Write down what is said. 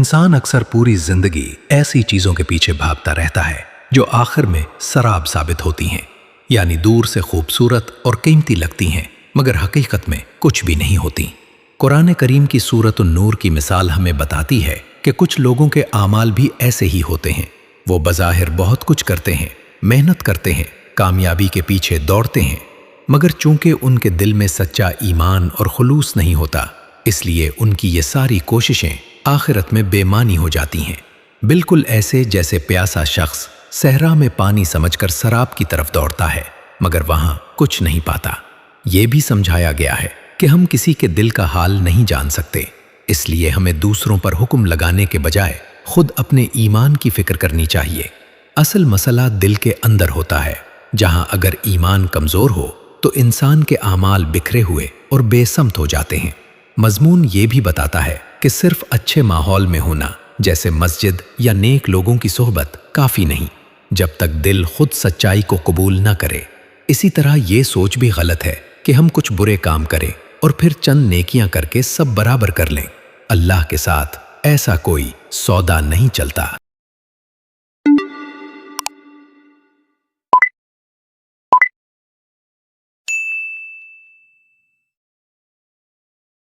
इंसान अक्सर पूरी जिंदगी ऐसी चीजों के पीछे भागता रहता है जो आखिर में सराब साबित होती हैं, यानी दूर से खूबसूरत और कीमती लगती हैं मगर हकीकत में कुछ भी नहीं होती। कुरान करीम की सूरत नूर की मिसाल हमें बताती है कि कुछ लोगों के आमाल भी ऐसे ही होते हैं। वो बज़ाहिर बहुत कुछ करते हैं, मेहनत करते हैं, कामयाबी के पीछे दौड़ते हैं, मगर चूंकि उनके दिल में सच्चा ईमान और खुलूस नहीं होता, इसलिए उनकी ये सारी कोशिशें आखिरत में बेमानी हो जाती हैं। बिल्कुल ऐसे जैसे प्यासा शख्स सहरा में पानी समझकर सराब की तरफ दौड़ता है मगर वहां कुछ नहीं पाता। ये भी समझाया गया है कि हम किसी के दिल का हाल नहीं जान सकते, इसलिए हमें दूसरों पर हुक्म लगाने के बजाय खुद अपने ईमान की फिक्र करनी चाहिए। असल मसला दिल के अंदर होता है, जहां अगर ईमान कमजोर हो तो इंसान के आमाल बिखरे हुए और बेसमत हो जाते हैं। मजमून ये भी बताता है कि सिर्फ अच्छे माहौल में होना जैसे मस्जिद या नेक लोगों की सोहबत काफी नहीं, जब तक दिल खुद सच्चाई को कबूल न करे। इसी तरह ये सोच भी गलत है कि हम कुछ बुरे काम करें और फिर चंद नेकियां करके सब बराबर कर लें। अल्लाह के साथ ऐसा कोई सौदा नहीं चलता।